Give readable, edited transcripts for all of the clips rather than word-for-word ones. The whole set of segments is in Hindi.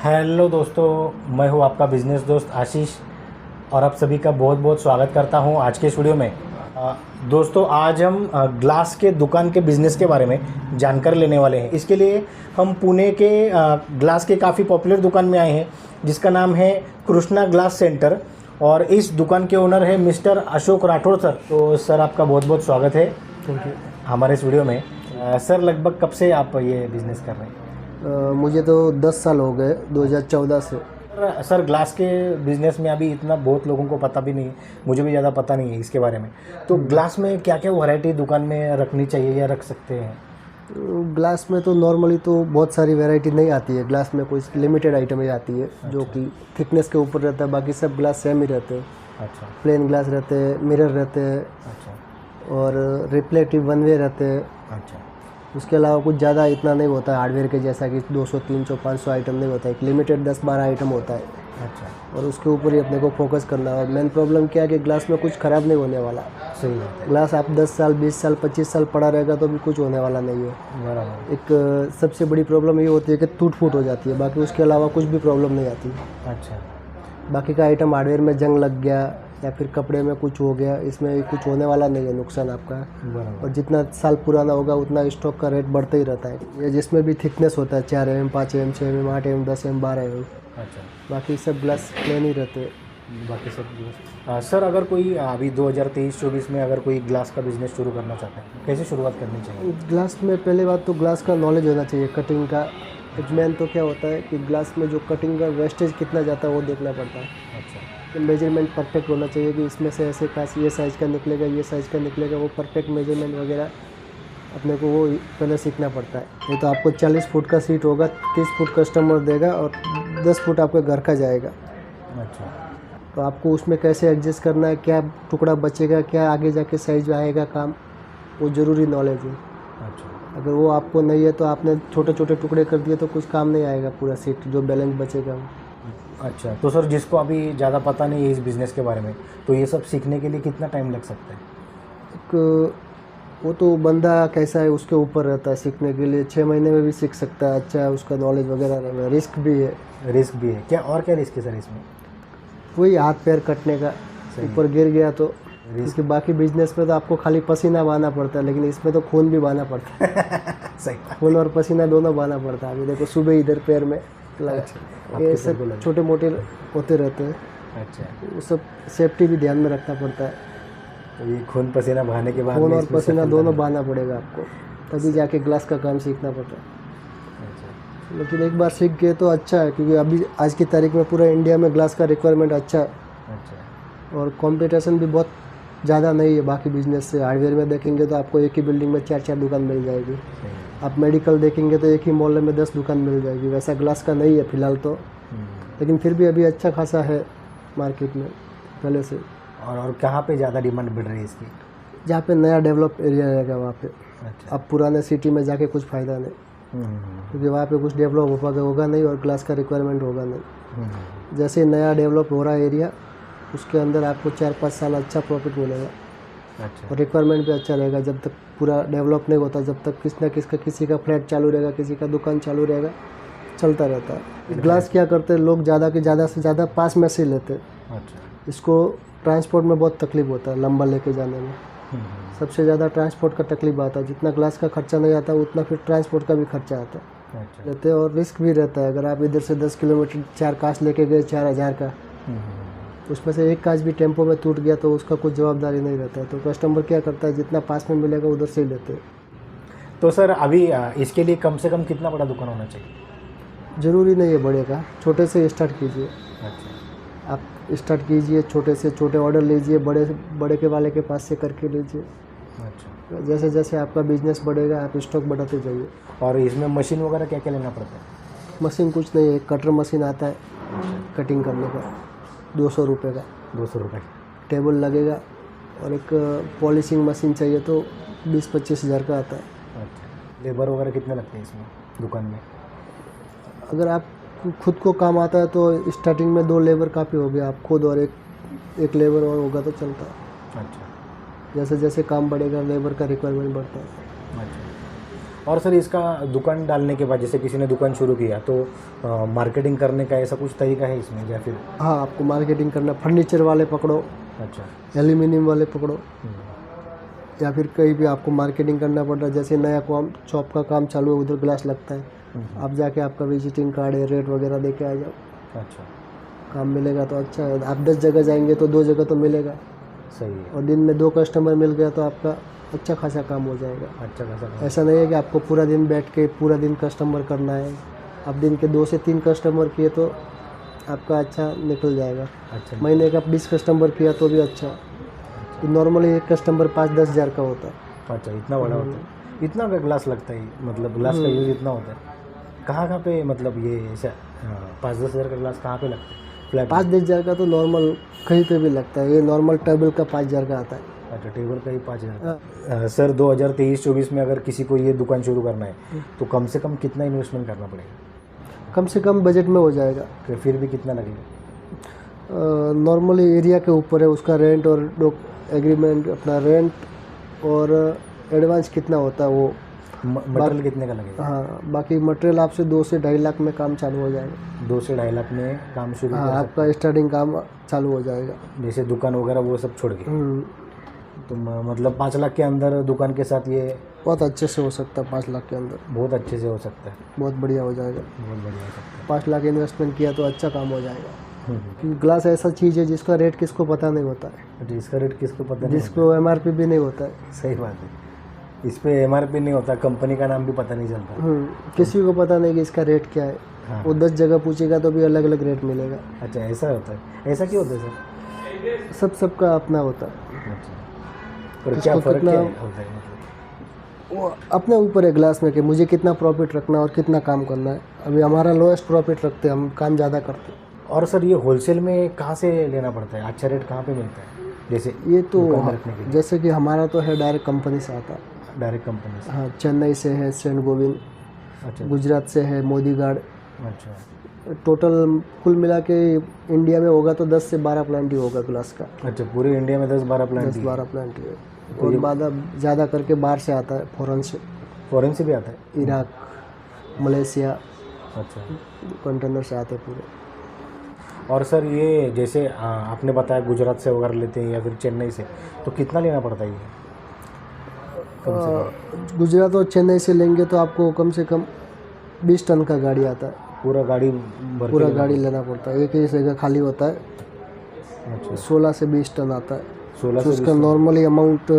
हेलो दोस्तों, मैं हूं आपका बिज़नेस दोस्त आशीष और आप सभी का बहुत बहुत स्वागत करता हूं आज के इस वीडियो में। दोस्तों, आज हम ग्लास के दुकान के बिज़नेस के बारे में जानकारी लेने वाले हैं। इसके लिए हम पुणे के ग्लास के काफ़ी पॉपुलर दुकान में आए हैं जिसका नाम है कृष्णा ग्लास सेंटर और इस दुकान के ओनर है मिस्टर अशोक राठौड़ सर। तो सर, आपका बहुत बहुत स्वागत है हमारे इस वीडियो में। सर, लगभग कब से आप ये बिज़नेस कर रहे हैं? मुझे तो 10 साल हो गए, 2014 से। सर, ग्लास के बिज़नेस में अभी इतना बहुत लोगों को पता भी नहीं है, मुझे भी ज़्यादा पता नहीं है इसके बारे में। तो ग्लास में क्या क्या वैरायटी दुकान में रखनी चाहिए या रख सकते हैं? ग्लास में तो नॉर्मली तो बहुत सारी वैरायटी नहीं आती है। ग्लास में कुछ लिमिटेड आइटम ही आती है जो कि थिकनेस के ऊपर रहता है, बाकी सब ग्लास सेम ही रहते हैं। अच्छा। प्लेन ग्लास रहते हैं, मिरर रहते हैं। अच्छा। और रिफ्लेक्टिव वन वे रहते हैं। अच्छा। उसके अलावा कुछ ज़्यादा इतना नहीं होता है हार्डवेयर के जैसा कि 200 300 500 आइटम नहीं होता है। एक लिमिटेड 10-12 आइटम होता है। अच्छा। और उसके ऊपर ही अपने को फोकस करना है। और मेन प्रॉब्लम क्या है कि ग्लास में कुछ ख़राब नहीं होने वाला। सही बात है। ग्लास आप 10 साल 20 साल 25 साल पड़ा रहेगा तो भी कुछ होने वाला नहीं है। बराबर। एक सबसे बड़ी प्रॉब्लम ये होती है कि टूट फूट हो जाती है, बाकी उसके अलावा कुछ भी प्रॉब्लम नहीं आती। अच्छा। बाकी का आइटम हार्डवेयर में जंग लग गया या फिर कपड़े में कुछ हो गया, इसमें कुछ होने वाला नहीं है नुकसान आपका। बराबर। और जितना साल पुराना होगा उतना स्टॉक का रेट बढ़ता ही रहता है। ये जिसमें भी थिकनेस होता है 4 mm 5 mm 6 mm 8 mm 10 mm 12 mm, अच्छा। बाकी सब ग्लास प्लेन ही रहते हैं। बाकी सब सर, अगर कोई अभी 2023-24 में अगर कोई ग्लास का बिज़नेस शुरू करना चाहता है, कैसे शुरुआत करनी चाहिए? ग्लास में पहले बात तो ग्लास का नॉलेज होना चाहिए, कटिंग का। एक मेन तो क्या होता है कि ग्लास में जो कटिंग का वेस्टेज कितना जाता है वो देखना पड़ता है। अच्छा। मेजरमेंट परफेक्ट होना चाहिए कि इसमें से ऐसे काश ये साइज़ का निकलेगा, ये साइज़ का निकलेगा, वो परफेक्ट मेजरमेंट वगैरह अपने को वो पहले सीखना पड़ता है। नहीं तो आपको 40 फुट का सीट होगा, 30 फुट कस्टमर देगा और 10 फुट आपके घर का जाएगा। अच्छा। तो आपको उसमें कैसे एडजस्ट करना है, क्या टुकड़ा बचेगा, क्या आगे जाके साइज आएगा काम, वो ज़रूरी नॉलेज है। अच्छा। अगर वो आपको नहीं है तो आपने छोटे छोटे टुकड़े कर दिए तो कुछ काम नहीं आएगा, पूरा सीट जो बैलेंस बचेगा। अच्छा, तो सर, जिसको अभी ज़्यादा पता नहीं है इस बिज़नेस के बारे में, तो ये सब सीखने के लिए कितना टाइम लग सकता है? एक वो तो बंदा कैसा है उसके ऊपर रहता है। सीखने के लिए 6 महीने में भी सीख सकता है, अच्छा है उसका नॉलेज वगैरह रहेगा। रिस्क भी है। रिस्क भी है क्या? और क्या रिस्क है सर इसमें? वही हाथ पैर कटने का, ऊपर गिर गया तो। क्योंकि बाकी बिजनेस में तो आपको खाली पसीना बहाना पड़ता है, लेकिन इसमें तो खून भी बहाना पड़ता है। सही। खून और पसीना दोनों बहाना पड़ता है। अभी देखो सुबह इधर पैर में लगा, ये सब छोटे मोटे होते रहते हैं। अच्छा। वो सब सेफ्टी भी ध्यान में रखना पड़ता है। तो ये खून पसीना बहाने के बाद खून में और इसमें पसीना सफलता दोनों मिली। बहाना पड़ेगा आपको, तभी जाके ग्लास का काम सीखना पड़ता है। अच्छा। लेकिन एक बार सीख गए तो अच्छा है, क्योंकि अभी आज की तारीख में पूरा इंडिया में ग्लास का रिक्वायरमेंट अच्छा है। अच्छा। और कंपटीशन भी बहुत ज़्यादा नहीं है बाकी बिजनेस से। हार्डवेयर में देखेंगे तो आपको एक ही बिल्डिंग में 4-4 दुकान मिल जाएगी। आप मेडिकल देखेंगे तो एक ही मोहल्ले में 10 दुकान मिल जाएगी। वैसा ग्लास का नहीं है फिलहाल तो, लेकिन फिर भी अभी अच्छा खासा है मार्केट में पहले से। और कहाँ पे ज़्यादा डिमांड बढ़ रही है इसकी? जहाँ पे नया डेवलप एरिया रहेगा वहाँ पे। अच्छा। अब पुराने सिटी में जाके कुछ फ़ायदा नहीं, क्योंकि वहाँ पे कुछ डेवलप होगा नहीं और ग्लास का रिक्वायरमेंट होगा नहीं। जैसे ही नया डेवलप हो रहा है एरिया, उसके अंदर आपको 4-5 साल अच्छा प्रॉफिट मिलेगा। अच्छा। और रिक्वायरमेंट भी अच्छा रहेगा। जब तक पूरा डेवलप नहीं होता, जब तक किसी का फ्लैट चालू रहेगा, किसी का दुकान चालू रहेगा, चलता रहता है। ग्लास क्या करते हैं लोग, ज़्यादा के ज़्यादा से ज़्यादा पास में से लेते हैं। अच्छा। इसको ट्रांसपोर्ट में बहुत तकलीफ होता है, लंबा लेके जाने में सबसे ज़्यादा ट्रांसपोर्ट का तकलीफ आता है। जितना ग्लास का खर्चा नहीं आता उतना फिर ट्रांसपोर्ट का भी खर्चा आता है। अच्छा। लेते हैं। और रिस्क भी रहता है। अगर आप इधर से 10 किलोमीटर 4 कांच लेके गए 4000 का, उसमें से एक कांच भी टेम्पो में टूट गया तो उसका कुछ जवाबदारी नहीं रहता है। तो कस्टमर क्या करता है, जितना पास में मिलेगा उधर से ही लेते हैं। तो सर, अभी इसके लिए कम से कम कितना बड़ा दुकान होना चाहिए? ज़रूरी नहीं है बड़े का, छोटे से स्टार्ट कीजिए। अच्छा। आप स्टार्ट कीजिए छोटे से, छोटे ऑर्डर लीजिए, बड़े के वाले के पास से करके लीजिए। अच्छा। जैसे जैसे आपका बिजनेस बढ़ेगा आप स्टॉक बढ़ाते जाइए। और इसमें मशीन वगैरह क्या क्या लेना पड़ता है? मशीन कुछ नहीं है, एक कटर मशीन आता है कटिंग करने का, 200 रुपये का। 200 रुपये। टेबल लगेगा। और एक पॉलिशिंग मशीन चाहिए तो 20-25 हज़ार का आता है। अच्छा। लेबर वगैरह कितने लगते हैं इसमें दुकान में? अगर आप खुद को काम आता है तो स्टार्टिंग में 2 लेबर काफ़ी हो गया। आप खुद और एक लेबर और होगा तो चलता है। अच्छा। जैसे जैसे काम बढ़ेगा लेबर का रिक्वायरमेंट बढ़ता है। अच्छा। और सर इसका दुकान डालने के बाद जैसे किसी ने दुकान शुरू किया तो मार्केटिंग करने का ऐसा कुछ तरीका है इसमें या फिर? हाँ, आपको मार्केटिंग करना, फर्नीचर वाले पकड़ो, अच्छा। एल्यूमिनियम वाले पकड़ो, या फिर कहीं भी आपको मार्केटिंग करना पड़ रहा है। जैसे नया काम, शॉप का काम चालू है, उधर ग्लास लगता है, आप जाके आपका विजिटिंग कार्ड है, रेट वगैरह दे के आ जाओ, अच्छा, काम मिलेगा तो अच्छा है। आप 10 जगह जाएंगे तो 2 जगह तो मिलेगा, सही है। और दिन में 2 कस्टमर मिल गया तो आपका अच्छा खासा काम हो जाएगा। अच्छा खासा। ऐसा नहीं है कि आपको पूरा दिन बैठ के पूरा दिन कस्टमर करना है। आप दिन के 2 से 3 कस्टमर किए तो आपका अच्छा निकल जाएगा। अच्छा, महीने का 20 कस्टमर किया तो भी अच्छा। नॉर्मली एक कस्टमर 5-10 हज़ार का होता है। अच्छा, इतना बड़ा होता है? इतना का ग्लास लगता है, मतलब ग्लास का यूज़ इतना होता है? कहाँ पे मतलब ये ऐसा 5-10 हज़ार का ग्लास कहाँ पे लगता है फ्लैट? 5-10 हज़ार का तो नॉर्मल कहीं पे भी लगता है। ये नॉर्मल टेबल का 5 हज़ार का आता है। अच्छा, टेबल का ही 5,000। सर 2023-24 में अगर किसी को ये दुकान शुरू करना है तो कम से कम कितना इन्वेस्टमेंट करना पड़ेगा? कम से कम बजट में हो जाएगा। फिर भी कितना लगेगा? नॉर्मली एरिया के ऊपर है, उसका रेंट और एग्रीमेंट, अपना रेंट और एडवांस कितना होता है वो। मटेरियल कितने का लगेगा? हाँ, बाकी मटेरियल आपसे 2 से 2.5 लाख में काम चालू हो जाएगा। 2 से 2.5 लाख में काम शुरू हाँ, कर आपका स्टार्टिंग काम चालू हो जाएगा। सकते? जैसे दुकान वगैरह वो सब छोड़ के तो मतलब 5 लाख के अंदर दुकान के साथ ये बहुत अच्छे से हो सकता है। 5 लाख के अंदर बहुत अच्छे से हो सकता है। बहुत बढ़िया हो जाएगा। बहुत बढ़िया हो सकता है। 5 लाख इन्वेस्टमेंट किया तो अच्छा काम हो जाएगा। क्योंकि ग्लास ऐसा चीज़ है जिसका रेट किसको पता नहीं होता है, अच्छा, इसका रेट किसको पता नहीं जिसको MRP भी नहीं होता है। होता? सही बात है, इस पे MRP नहीं होता, कंपनी का नाम भी पता नहीं चलता। किसी को पता नहीं कि इसका रेट क्या है। हाँ। वो 10 जगह पूछेगा तो भी अलग अलग रेट मिलेगा। अच्छा, ऐसा होता है? ऐसा क्यों होता है सर? सबका अपना होता है। अच्छा, पर क्या किसको फ़र्क क्या कितना- होता है मतलब? वो अपने ऊपर है ग्लास में कि मुझे कितना प्रॉफिट रखना है और कितना काम करना है। अभी हमारा लोएस्ट प्रॉफिट रखते हैं, हम काम ज़्यादा करते हैं। और सर ये होलसेल में कहाँ से लेना पड़ता है? अच्छा रेट कहाँ पे मिलता है? जैसे ये तो दुकान में रखने के लिए जैसे कि हमारा तो है डायरेक्ट कंपनी से आता है। डायरेक्ट कंपनी से? हाँ, चेन्नई से है सेंट गोविंद, अच्छा गुजरात से है मोदीगार्ड। अच्छा टोटल कुल मिला के इंडिया में होगा तो 10 से 12 प्लांट ही होगा ग्लास का। अच्छा, पूरे इंडिया में 10-12 प्लांट? 10-12 प्लांट ही है। और ज़्यादा करके बाहर से आता है, फॉरेन से, फॉरेन से भी आता है? इराक, मलेशिया, अच्छा। कंटेनर से आते हैं पूरे। और सर ये जैसे आपने बताया गुजरात से वगैरह लेते हैं या फिर चेन्नई से, तो कितना लेना पड़ता है ये कम से कम? गुजरात और चेन्नई से लेंगे तो आपको कम से कम 20 टन का गाड़ी आता है। पूरा गाड़ी भर के पूरा लेना गाड़ी लेना पड़ता है, एक ही जगह खाली होता है। पड़ता? अच्छा, 16 से 20 टन आता है। 16 तो से उसका नॉर्मली अमाउंट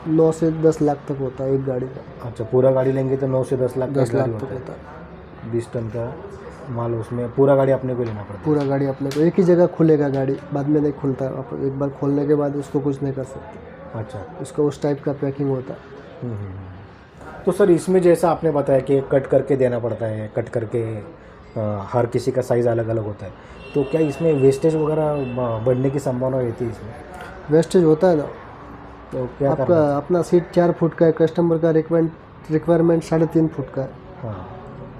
9 से 10 लाख तक होता है एक गाड़ी का। अच्छा, पूरा गाड़ी लेंगे तो 9 से 10 लाख का 10 लाख गाड़ी तक होता होता है। है। 20 टन का माल, उसमें पूरा गाड़ी अपने को लेना पड़ता पूरा गाड़ी अपने को, एक ही जगह खुलेगा गाड़ी, बाद में नहीं खुलता है। आप एक बार खोलने के बाद उसको कुछ नहीं कर सकते, है? अच्छा। उसका उस टाइप का पैकिंग होता है। तो सर इसमें जैसा आपने बताया कि कट करके देना पड़ता है, कट करके हर किसी का साइज़ अलग अलग होता है, तो क्या इसमें वेस्टेज वगैरह बढ़ने की संभावना रहती है इसमें? वेस्टेज होता है ना। तो क्या आपका करना? अपना सीट 4 फुट का है, कस्टमर का रिक्वायरमेंट 3.5 फुट का है। हाँ,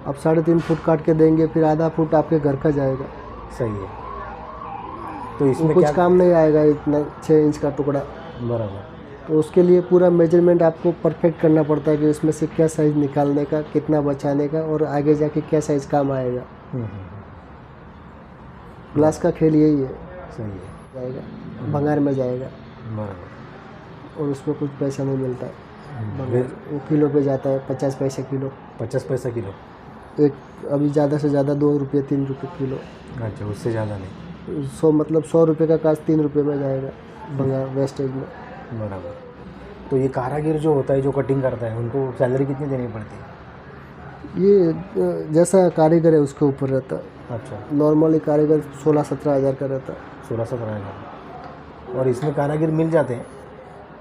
आप 3.5 फुट काट के देंगे, फिर आधा फुट आपके घर का जाएगा। सही है। तो वो इसमें कुछ क्या? काम नहीं आएगा इतना 6 इंच का टुकड़ा। बराबर। तो उसके लिए पूरा मेजरमेंट आपको परफेक्ट करना पड़ता है कि उसमें से क्या साइज़ निकालने का, कितना बचाने का, और आगे जाके क्या साइज़ काम आएगा। ग्लास का खेल यही है। सही है। जाएगा भंगार में जाएगा, बराबर। और उसमें कुछ पैसा नहीं मिलता है। भंगार वो किलो पे जाता है, 50 पैसे किलो। 50 पैसा किलो? एक अभी ज़्यादा से ज़्यादा 2 रुपये 3 रुपये किलो। अच्छा, उससे ज़्यादा नहीं? 100 रुपये का काज 3 रुपये में जाएगा भंगार वेस्टेज में। बराबर। तो ये कारागिर जो होता है, जो कटिंग करता है, उनको सैलरी कितनी देनी पड़ती है? ये जैसा कारीगर है उसके ऊपर रहता है। अच्छा, नॉर्मली कारीगर 16-17 हज़ार का रहता है। 16-17 हज़ार। और इसमें कारागिर मिल जाते हैं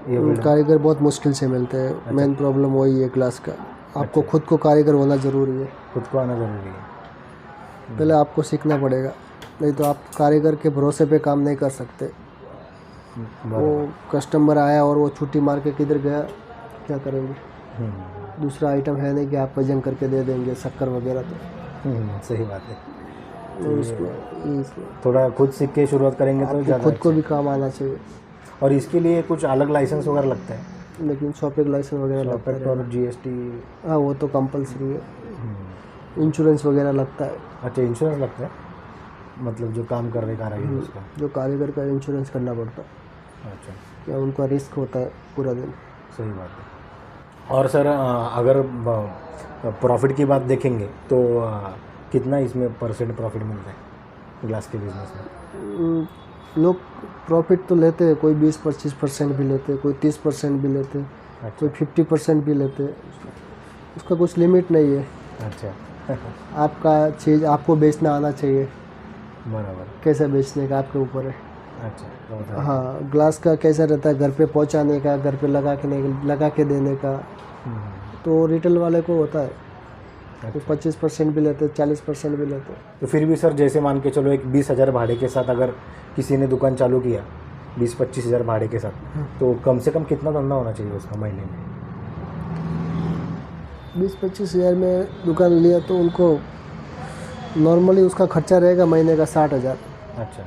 ये फील्ड में? कारीगर बहुत मुश्किल से मिलते हैं। मेन प्रॉब्लम वही है ग्लास का। आपको खुद को कारीगर होना ज़रूरी है। खुद को आना ज़रूरी है। पहले आपको सीखना पड़ेगा, नहीं तो आप कारीगर के भरोसे पे काम नहीं कर सकते। वो कस्टमर आया और वो छुट्टी मार के किधर गया, क्या करेंगे? दूसरा आइटम है नहीं कि आप वजन करके दे देंगे, शक्कर वगैरह। तो सही बात है। तो इसमें थोड़ा खुद सीख के शुरुआत करेंगे तो आपको ज़्यादा खुद को भी काम आना चाहिए। और इसके लिए कुछ अलग लाइसेंस वगैरह लगता है? लेकिन शॉप एक लाइसेंस वगैरह लगता है। और जीएसटी? हाँ, वो तो कंपलसरी है। इंश्योरेंस वगैरह लगता है। अच्छा, इंश्योरेंस लगता है, मतलब जो काम कर रहे कारीगर उसका? जो कारीगर का इंश्योरेंस करना पड़ता है। अच्छा, क्या उनका रिस्क होता है पूरा दिन। सही बात है। और सर अगर प्रॉफिट की बात देखेंगे तो कितना इसमें परसेंट प्रॉफिट मिलता है ग्लास के बिजनेस में? लोग प्रॉफिट तो लेते हैं, कोई 20-25% भी लेते हैं, कोई 30% भी लेते हैं, अच्छा। कोई 50% भी लेते हैं। उसका कुछ लिमिट नहीं है। अच्छा। आपका चीज़ आपको बेचना आना चाहिए, बराबर। कैसे बेचने का आपके ऊपर है। अच्छा, बहुत है। हाँ, ग्लास का कैसा रहता है, घर पे पहुंचाने का, घर पे लगा के देने का, तो रिटेल वाले को होता है। तो 25% भी लेते, 40% भी लेते। तो फिर भी सर, जैसे मान के चलो एक 20,000 भाड़े के साथ अगर किसी ने दुकान चालू किया 20-25 हज़ार भाड़े के साथ, तो कम से कम कितना धंधा होना चाहिए उसका महीने में? 20-25 हज़ार में दुकान लिया तो उनको नॉर्मली उसका खर्चा रहेगा महीने का 60,000। अच्छा,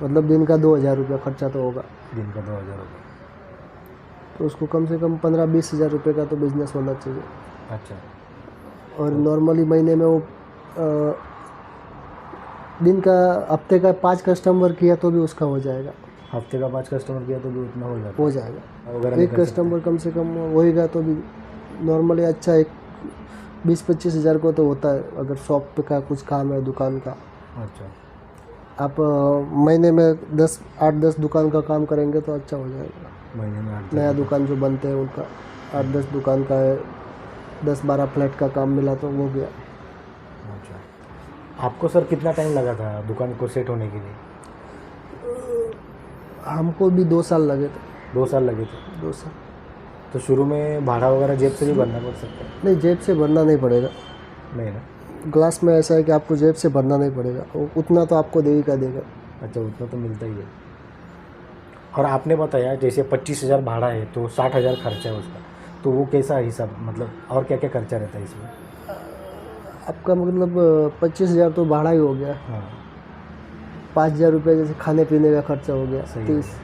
मतलब दिन का 2,000 रुपया खर्चा तो होगा। दिन का 2,000 रुपये। तो उसको कम से कम 15-20 हज़ार रुपये का तो बिजनेस होना चाहिए। अच्छा। और नॉर्मली महीने में वो दिन का हफ्ते का 5 कस्टमर किया तो भी उसका हो जाएगा। हफ्ते का 5 कस्टमर किया तो भी उतना हो जाएगा? एक कस्टमर कम से कम होएगा तो भी नॉर्मली अच्छा एक 20-25 हज़ार को तो होता है, अगर शॉप का कुछ काम है दुकान का। अच्छा। आप महीने में 8-10 दुकान का काम करेंगे तो अच्छा हो जाएगा। महीने में 8? नया दुकान जो बनते हैं उनका 8-10 दुकान का है, 10-12 फ्लैट का काम मिला तो वो गया। अच्छा। आपको सर कितना टाइम लगा था दुकान को सेट होने के लिए? हमको भी 2 साल लगे थे। 2 साल लगे थे? 2 साल। तो शुरू में भाड़ा वगैरह जेब से भी भरना पड़ सकता है? नहीं, जेब से भरना नहीं पड़ेगा। नहीं ना? ग्लास में ऐसा है कि आपको जेब से भरना नहीं पड़ेगा, उतना तो आपको दे ही का देगा। अच्छा, उतना तो मिलता ही है। और आपने बताया जैसे 25,000 भाड़ा है तो 60,000 खर्चा है उसका, तो वो कैसा हिसाब, मतलब और क्या क्या खर्चा रहता है इसमें? आपका मतलब 25,000 तो भाड़ा ही हो गया। हाँ। 5,000 रुपये जैसे खाने पीने का खर्चा हो गया। सही 30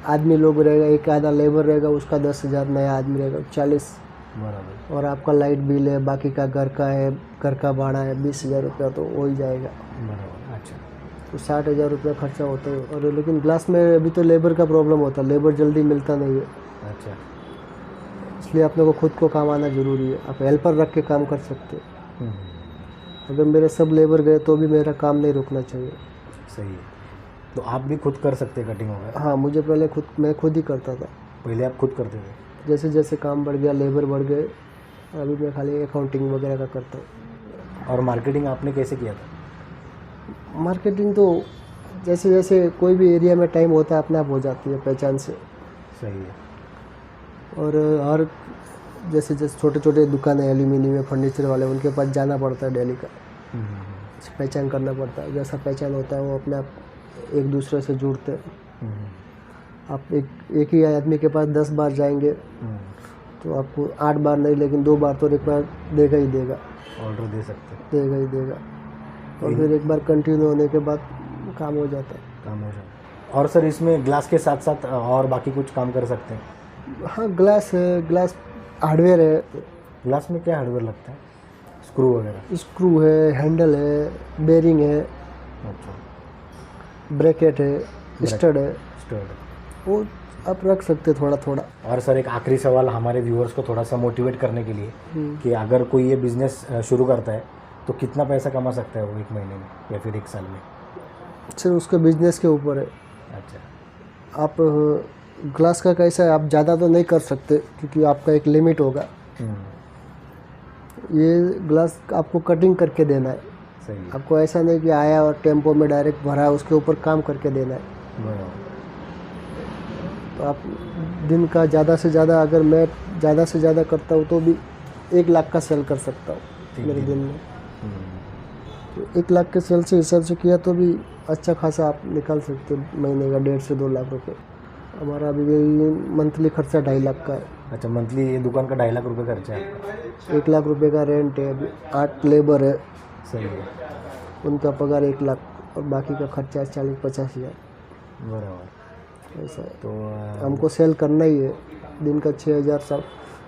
आदमी लोग रहेगा, एक आधा लेबर रहेगा, उसका 10,000, नया आदमी रहेगा 40। बराबर। और आपका लाइट बिल है, बाकी का घर का है, घर का भाड़ा है 20,000 रुपया, तो हो ही जाएगा। बराबर। अच्छा। तो 60,000 रुपया खर्चा होता है। और लेकिन ग्लास में अभी तो लेबर का प्रॉब्लम होता है, लेबर जल्दी मिलता नहीं है, अच्छा। इसलिए अपने को खुद को काम आना ज़रूरी है। आप हेल्पर रख के काम कर सकते हैं। हम्म। अगर मेरे सब लेबर गए तो भी मेरा काम नहीं रुकना चाहिए। सही है। तो आप भी खुद कर सकते हैं कटिंग वगैरह? हाँ, मुझे पहले मैं खुद ही करता था। पहले आप खुद करते थे? जैसे जैसे काम बढ़ गया, लेबर बढ़ गए, अभी मैं खाली अकाउंटिंग वगैरह का करता हूँ। और मार्केटिंग आपने कैसे किया था? मार्केटिंग तो जैसे जैसे कोई भी एरिया में टाइम होता है अपने आप हो जाती है पहचान से। सही है। और हर जैसे जैसे छोटे छोटे दुकान है एल्यूमिनियम फर्नीचर वाले, उनके पास जाना पड़ता है डेली का, पहचान करना पड़ता है। जैसा पहचान होता है वो अपने आप एक दूसरे से जुड़ते हैं। आप एक ही आदमी के पास 10 बार जाएंगे तो आपको 8 बार नहीं, लेकिन 2 बार तो रिक्वायर देगा ही देगा, ऑर्डर दे सकते हैं? देगा ही देगा। और फिर एक बार कंटिन्यू होने के बाद काम हो जाता है। काम हो जाता है। और सर इसमें ग्लास के साथ साथ और बाकी कुछ काम कर सकते हैं? हाँ, ग्लास है, ग्लास हार्डवेयर है। ग्लास में क्या हार्डवेयर लगता है? स्क्रू वगैरह? स्क्रू है, हैंडल है, बेरिंग है, अच्छा। ब्रैकेट है, स्टड है, स्टड। वो आप रख सकते थोड़ा थोड़ा। और सर एक आखिरी सवाल हमारे व्यूअर्स को थोड़ा सा मोटिवेट करने के लिए कि अगर कोई ये बिज़नेस शुरू करता है तो कितना पैसा कमा सकता है वो एक महीने में या फिर एक साल में? सिर्फ उसके बिजनेस के ऊपर है। अच्छा। आप ग्लास का कैसा है, आप ज़्यादा तो नहीं कर सकते क्योंकि आपका एक लिमिट होगा। ये ग्लास आपको कटिंग करके देना है। सही है। आपको ऐसा नहीं कि आया और टेम्पो में डायरेक्ट भरा, उसके ऊपर काम करके देना है। बराबर। तो आप दिन का ज़्यादा से ज़्यादा, अगर मैं ज़्यादा से ज़्यादा करता हूँ तो भी 1 लाख का सेल कर सकता हूँ मेरे दिन में। तो 1 लाख के सेल से हिसाब से किया तो भी अच्छा खासा आप निकाल सकते हो महीने का 1.5 से 2 लाख रुपए। हमारा अभी मंथली खर्चा 2.5 लाख का है। अच्छा, मंथली ये दुकान का 2.5 लाख रुपये खर्चा है आपका? 1 लाख रुपए का रेंट है, अभी 8 लेबर है, सही है। उनका पगार 1 लाख, और बाकी का खर्चा 40-50 हज़ार। बराबर। ऐसा है। तो हमको सेल करना ही है। दिन का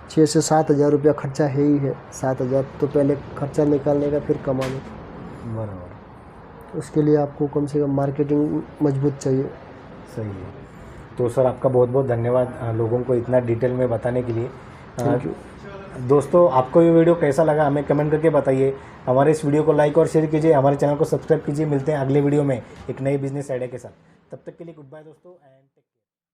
6 से 7 हज़ार रुपया खर्चा है ही है। 7 हज़ार तो पहले खर्चा निकालने का, फिर कमाने का। बराबर, उसके लिए आपको कम से कम मार्केटिंग मजबूत चाहिए। सही है। तो सर आपका बहुत बहुत धन्यवाद लोगों को इतना डिटेल में बताने के लिए। Thank you. दोस्तों आपको ये वीडियो कैसा लगा हमें कमेंट करके बताइए। हमारे इस वीडियो को लाइक और शेयर कीजिए, हमारे चैनल को सब्सक्राइब कीजिए। मिलते हैं अगले वीडियो में एक नए बिजनेस आइडिया के साथ। तब तक के लिए गुड बाय दोस्तों एंड